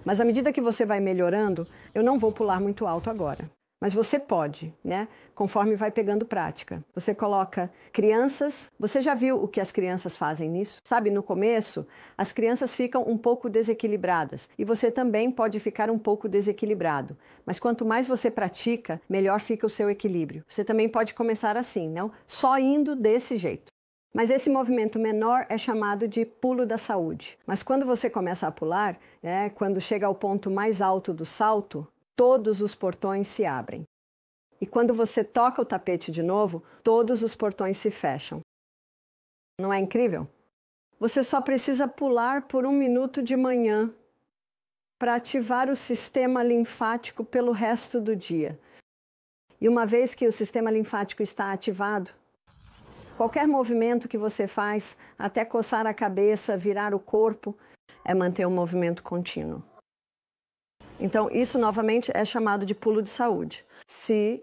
Mas à medida que você vai melhorando, eu não vou pular muito alto agora. Mas você pode, né? Conforme vai pegando prática. Você coloca crianças. Você já viu o que as crianças fazem nisso? Sabe, no começo, as crianças ficam um pouco desequilibradas. E você também pode ficar um pouco desequilibrado. Mas quanto mais você pratica, melhor fica o seu equilíbrio. Você também pode começar assim, não? Só indo desse jeito. Mas esse movimento menor é chamado de pulo da saúde. Mas quando você começa a pular, quando chega ao ponto mais alto do salto, todos os portões se abrem. E quando você toca o tapete de novo, todos os portões se fecham. Não é incrível? Você só precisa pular por 1 minuto de manhã para ativar o sistema linfático pelo resto do dia. E uma vez que o sistema linfático está ativado, qualquer movimento que você faz, até coçar a cabeça, virar o corpo, é manter um movimento contínuo. Então, isso novamente é chamado de pulo de saúde. Se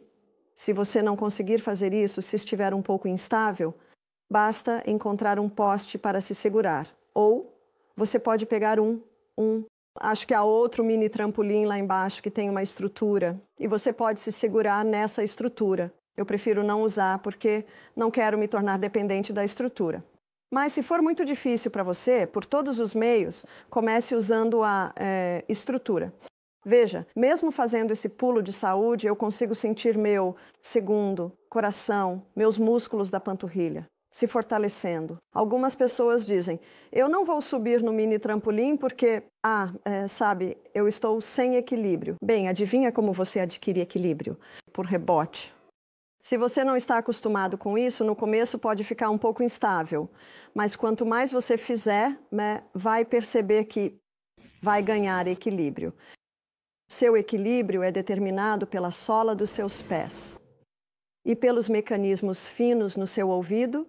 você não conseguir fazer isso, se estiver um pouco instável, basta encontrar um poste para se segurar. Ou você pode pegar acho que há outro mini trampolim lá embaixo que tem uma estrutura. E você pode se segurar nessa estrutura. Eu prefiro não usar porque não quero me tornar dependente da estrutura. Mas se for muito difícil para você, por todos os meios, comece usando a estrutura. Veja, mesmo fazendo esse pulo de saúde, eu consigo sentir meu segundo, coração, meus músculos da panturrilha se fortalecendo. Algumas pessoas dizem, eu não vou subir no mini trampolim porque, sabe, eu estou sem equilíbrio. Bem, adivinha como você adquire equilíbrio? Por rebote. Se você não está acostumado com isso, no começo pode ficar um pouco instável. Mas quanto mais você fizer, vai perceber que vai ganhar equilíbrio. Seu equilíbrio é determinado pela sola dos seus pés e pelos mecanismos finos no seu ouvido,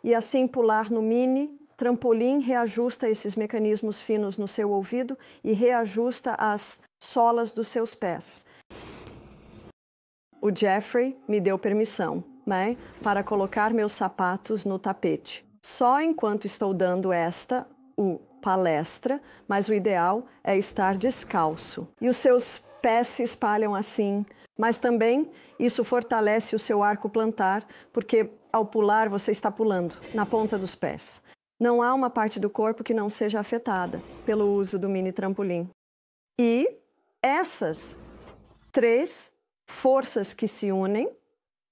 e assim pular no mini trampolim reajusta esses mecanismos finos no seu ouvido e reajusta as solas dos seus pés. O Jeffrey me deu permissão, para colocar meus sapatos no tapete. Só enquanto estou dando palestra, mas o ideal é estar descalço. E os seus pés se espalham assim, mas também isso fortalece o seu arco plantar, porque ao pular você está pulando na ponta dos pés. Não há uma parte do corpo que não seja afetada pelo uso do mini trampolim. E essas 3 forças que se unem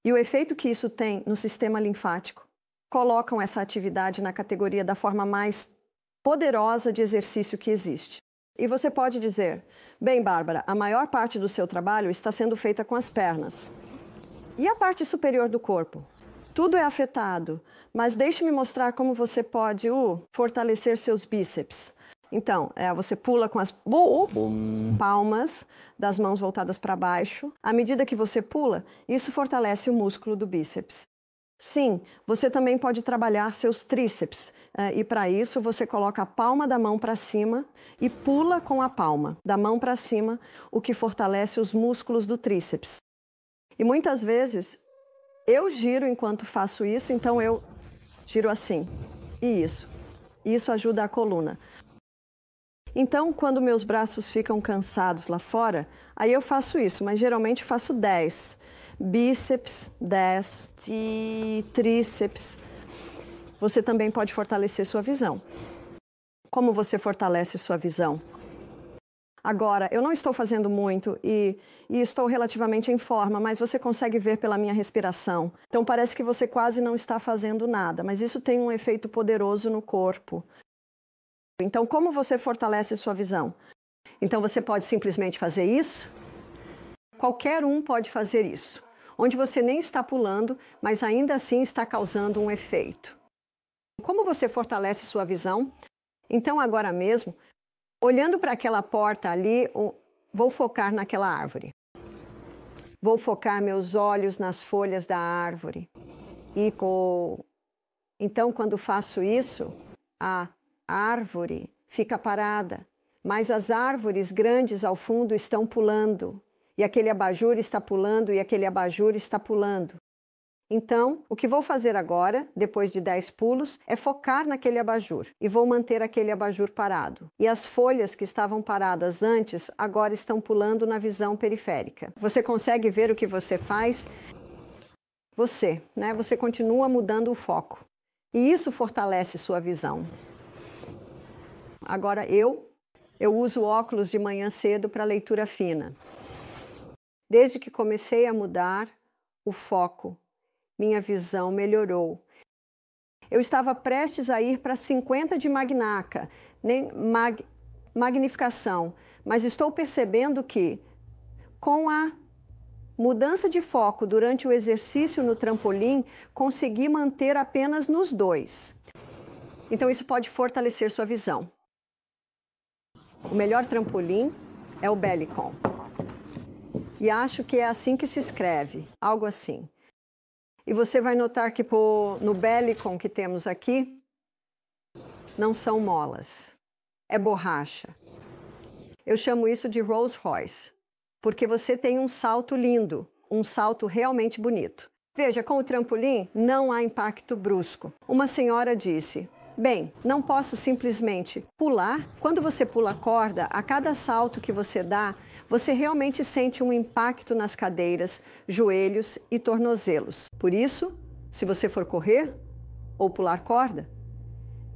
e o efeito que isso tem no sistema linfático colocam essa atividade na categoria da forma mais poderosa de exercício que existe. E você pode dizer, bem, Bárbara, a maior parte do seu trabalho está sendo feita com as pernas. E a parte superior do corpo? Tudo é afetado, mas deixe-me mostrar como você pode fortalecer seus bíceps. Então, você pula com as palmas das mãos voltadas para baixo. À medida que você pula, isso fortalece o músculo do bíceps. Sim, você também pode trabalhar seus tríceps e para isso você coloca a palma da mão para cima e pula com a palma da mão para cima, o que fortalece os músculos do tríceps. E muitas vezes eu giro enquanto faço isso, então eu giro assim. E isso ajuda a coluna. Então, quando meus braços ficam cansados lá fora, aí eu faço isso, mas geralmente faço 10. bíceps, desce, tríceps. Você também pode fortalecer sua visão. Como você fortalece sua visão? Agora, eu não estou fazendo muito e estou relativamente em forma, mas você consegue ver pela minha respiração. Então parece que você quase não está fazendo nada, mas isso tem um efeito poderoso no corpo. Então, como você fortalece sua visão? Então você pode simplesmente fazer isso. Qualquer um pode fazer isso, onde você nem está pulando, mas ainda assim está causando um efeito. Como você fortalece sua visão? Então, agora mesmo, olhando para aquela porta ali, vou focar naquela árvore. Vou focar meus olhos nas folhas da árvore. Então, quando faço isso, a árvore fica parada, mas as árvores grandes ao fundo estão pulando. E aquele abajur está pulando, e aquele abajur está pulando. Então, o que vou fazer agora, depois de 10 pulos, é focar naquele abajur. E vou manter aquele abajur parado. E as folhas que estavam paradas antes, agora estão pulando na visão periférica. Você consegue ver o que você faz? Você continua mudando o foco. E isso fortalece sua visão. Agora eu uso óculos de manhã cedo para leitura fina. Desde que comecei a mudar o foco, minha visão melhorou. Eu estava prestes a ir para 50 de magnificação, mas estou percebendo que, com a mudança de foco durante o exercício no trampolim, consegui manter apenas nos 2. Então isso pode fortalecer sua visão. O melhor trampolim é o Bellicon. E acho que é assim que se escreve, algo assim. E você vai notar que no Bellicon que temos aqui, não são molas, é borracha. Eu chamo isso de Rolls Royce, porque você tem um salto lindo, um salto realmente bonito. Veja, com o trampolim não há impacto brusco. Uma senhora disse: bem, não posso simplesmente pular. Quando você pula a corda, a cada salto que você dá, você realmente sente um impacto nas cadeiras, joelhos e tornozelos. Por isso, se você for correr ou pular corda,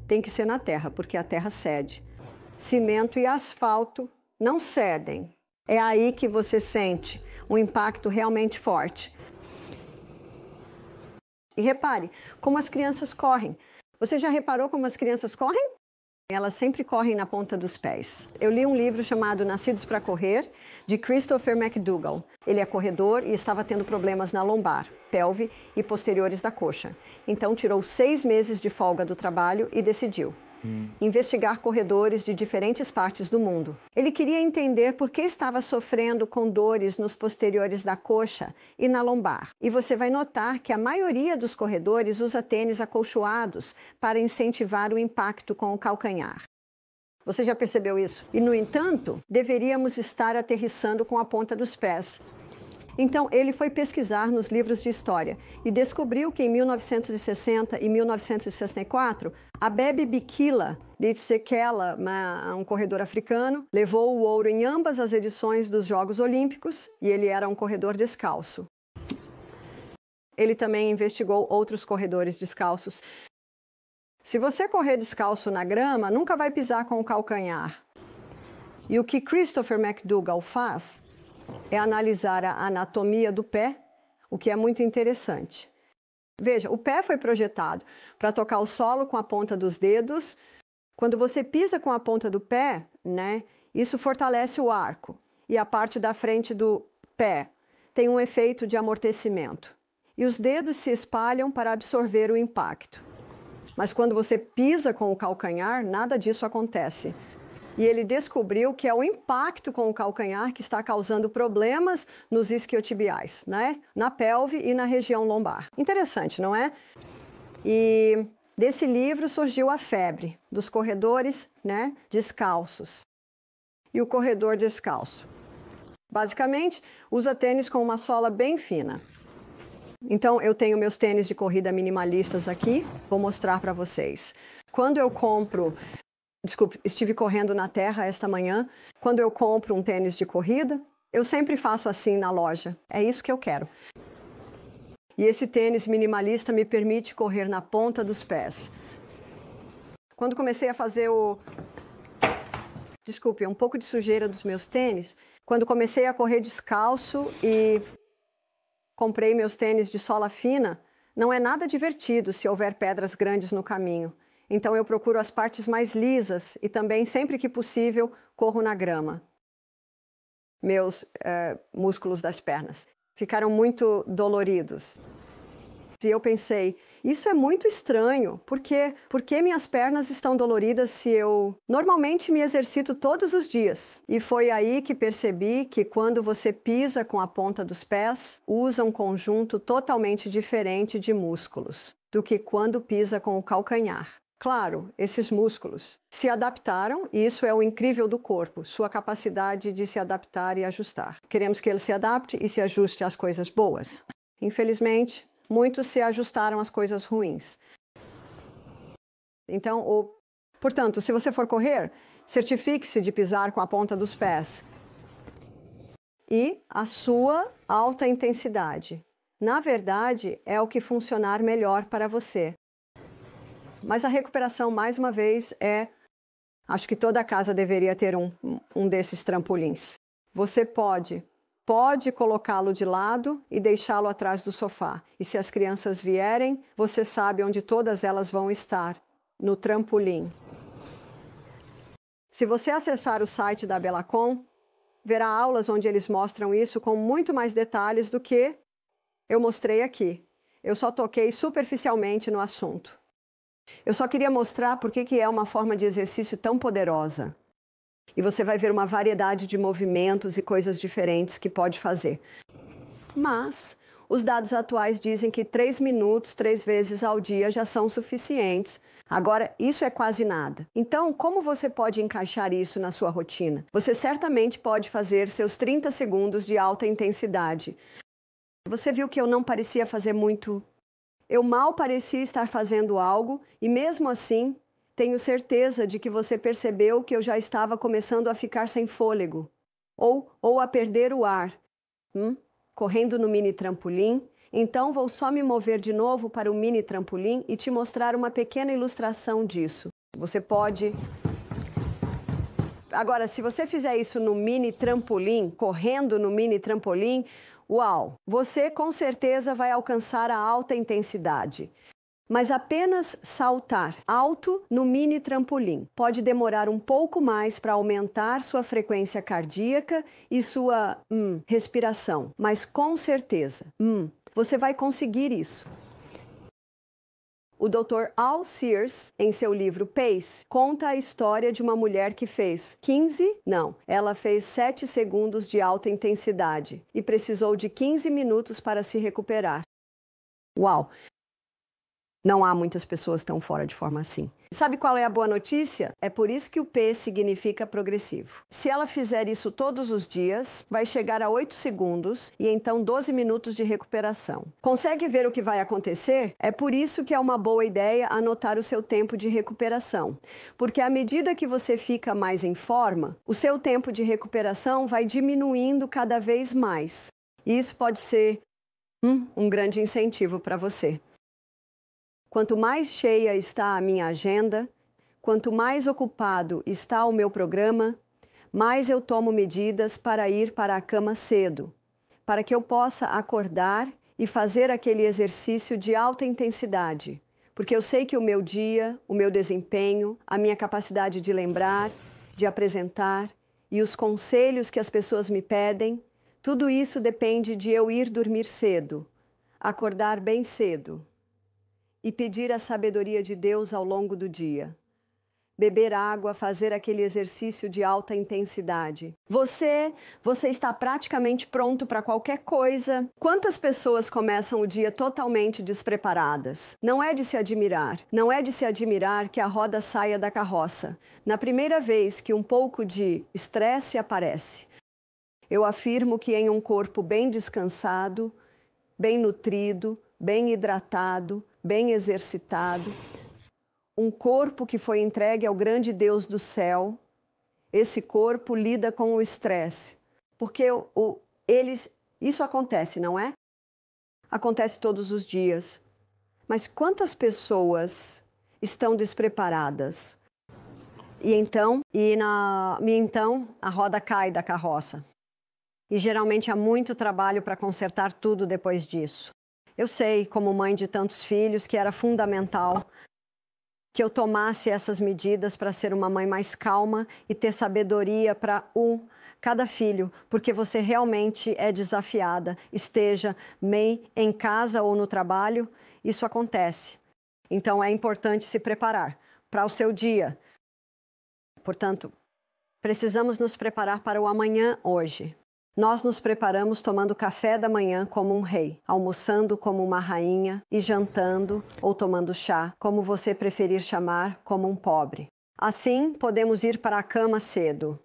tem que ser na terra, porque a terra cede. Cimento e asfalto não cedem. É aí que você sente um impacto realmente forte. E repare como as crianças correm. Você já reparou como as crianças correm? Elas sempre correm na ponta dos pés. Eu li um livro chamado Nascidos para Correr, de Christopher McDougall. Ele é corredor e estava tendo problemas na lombar, pelve e posteriores da coxa. Então tirou 6 meses de folga do trabalho e decidiu investigar corredores de diferentes partes do mundo. Ele queria entender por que estava sofrendo com dores nos posteriores da coxa e na lombar. E você vai notar que a maioria dos corredores usa tênis acolchoados para incentivar o impacto com o calcanhar. Você já percebeu isso? E, no entanto, deveríamos estar aterrissando com a ponta dos pés. Então, ele foi pesquisar nos livros de história e descobriu que em 1960 e 1964, Abebe Bikila de Tsekela, um corredor africano, levou o ouro em ambas as edições dos Jogos Olímpicos e ele era um corredor descalço. Ele também investigou outros corredores descalços. Se você correr descalço na grama, nunca vai pisar com o calcanhar. E o que Christopher McDougall faz é analisar a anatomia do pé, o que é muito interessante. Veja, o pé foi projetado para tocar o solo com a ponta dos dedos. Quando você pisa com a ponta do pé, isso fortalece o arco. E a parte da frente do pé tem um efeito de amortecimento. E os dedos se espalham para absorver o impacto. Mas quando você pisa com o calcanhar, nada disso acontece. E ele descobriu que é o impacto com o calcanhar que está causando problemas nos isquiotibiais, na pelve e na região lombar. Interessante, não é? E desse livro surgiu a febre dos corredores, descalços. E o corredor descalço, basicamente, usa tênis com uma sola bem fina. Então, eu tenho meus tênis de corrida minimalistas aqui, vou mostrar para vocês. Quando eu compro... Desculpe, estive correndo na terra esta manhã. Quando eu compro um tênis de corrida, eu sempre faço assim na loja. É isso que eu quero. E esse tênis minimalista me permite correr na ponta dos pés. Quando comecei a fazer um pouco de sujeira dos meus tênis. Quando comecei a correr descalço e comprei meus tênis de sola fina, não é nada divertido se houver pedras grandes no caminho. Então eu procuro as partes mais lisas e também, sempre que possível, corro na grama. Meus músculos das pernas ficaram muito doloridos. E eu pensei, isso é muito estranho, por que minhas pernas estão doloridas se eu normalmente me exercito todos os dias? E foi aí que percebi que quando você pisa com a ponta dos pés, usa um conjunto totalmente diferente de músculos do que quando pisa com o calcanhar. Claro, esses músculos se adaptaram e isso é o incrível do corpo, sua capacidade de se adaptar e ajustar. Queremos que ele se adapte e se ajuste às coisas boas. Infelizmente, muitos se ajustaram às coisas ruins. Então, portanto, se você for correr, certifique-se de pisar com a ponta dos pés. E a sua alta intensidade. Na verdade, é o que funcionar melhor para você. Mas a recuperação, mais uma vez, acho que toda casa deveria ter um desses trampolins. Você pode colocá-lo de lado e deixá-lo atrás do sofá. E se as crianças vierem, você sabe onde todas elas vão estar, no trampolim. Se você acessar o site da Belacom, verá aulas onde eles mostram isso com muito mais detalhes do que eu mostrei aqui. Eu só toquei superficialmente no assunto. Eu só queria mostrar por que é uma forma de exercício tão poderosa. E você vai ver uma variedade de movimentos e coisas diferentes que pode fazer. Mas os dados atuais dizem que 3 minutos, 3 vezes ao dia já são suficientes. Agora, isso é quase nada. Então, como você pode encaixar isso na sua rotina? Você certamente pode fazer seus 30 segundos de alta intensidade. Você viu que eu não parecia fazer muito. Eu mal parecia estar fazendo algo e, mesmo assim, tenho certeza de que você percebeu que eu já estava começando a ficar sem fôlego ou a perder o ar. Correndo no mini trampolim. Então, vou só me mover de novo para o mini trampolim e te mostrar uma pequena ilustração disso. Você pode... Agora, se você fizer isso no mini trampolim, correndo no mini trampolim, uau! Você com certeza vai alcançar a alta intensidade. Mas apenas saltar alto no mini trampolim pode demorar um pouco mais para aumentar sua frequência cardíaca e sua respiração. Mas com certeza, você vai conseguir isso. O Dr. Al Sears, em seu livro Pace, conta a história de uma mulher que fez ela fez 7 segundos de alta intensidade e precisou de 15 minutos para se recuperar. Uau! Não há muitas pessoas tão fora de forma assim. Sabe qual é a boa notícia? É por isso que o P significa progressivo. Se ela fizer isso todos os dias, vai chegar a 8 segundos e então 12 minutos de recuperação. Consegue ver o que vai acontecer? É por isso que é uma boa ideia anotar o seu tempo de recuperação. Porque à medida que você fica mais em forma, o seu tempo de recuperação vai diminuindo cada vez mais. E isso pode ser um grande incentivo para você. Quanto mais cheia está a minha agenda, quanto mais ocupado está o meu programa, mais eu tomo medidas para ir para a cama cedo, para que eu possa acordar e fazer aquele exercício de alta intensidade, porque eu sei que o meu dia, o meu desempenho, a minha capacidade de lembrar, de apresentar e os conselhos que as pessoas me pedem, tudo isso depende de eu ir dormir cedo, acordar bem cedo. E pedir a sabedoria de Deus ao longo do dia. Beber água, fazer aquele exercício de alta intensidade. Você está praticamente pronto para qualquer coisa. Quantas pessoas começam o dia totalmente despreparadas? Não é de se admirar. Não é de se admirar que a roda saia da carroça. Na primeira vez que um pouco de estresse aparece. Eu afirmo que em um corpo bem descansado, bem nutrido, bem hidratado, bem exercitado, um corpo que foi entregue ao grande Deus do céu, esse corpo lida com o estresse. Porque isso acontece, não é? Acontece todos os dias. Mas quantas pessoas estão despreparadas? E então a roda cai da carroça. E geralmente há muito trabalho para consertar tudo depois disso. Eu sei, como mãe de tantos filhos, que era fundamental que eu tomasse essas medidas para ser uma mãe mais calma e ter sabedoria para cada filho, porque você realmente é desafiada, esteja em casa ou no trabalho, isso acontece. Então é importante se preparar para o seu dia. Portanto, precisamos nos preparar para o amanhã hoje. Nós nos preparamos tomando café da manhã como um rei, almoçando como uma rainha e jantando ou tomando chá, como você preferir chamar, como um pobre. Assim, podemos ir para a cama cedo.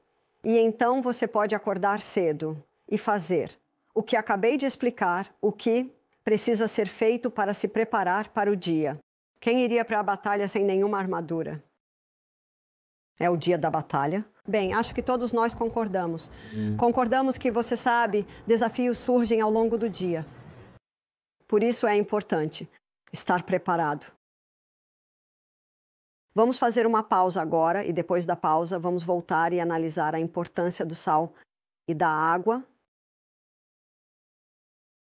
E então você pode acordar cedo e fazer o que acabei de explicar, o que precisa ser feito para se preparar para o dia. Quem iria para a batalha sem nenhuma armadura? É o dia da batalha. Bem, acho que todos nós concordamos. Concordamos que, você sabe, desafios surgem ao longo do dia. Por isso é importante estar preparado. Vamos fazer uma pausa agora e depois da pausa vamos voltar e analisar a importância do sal e da água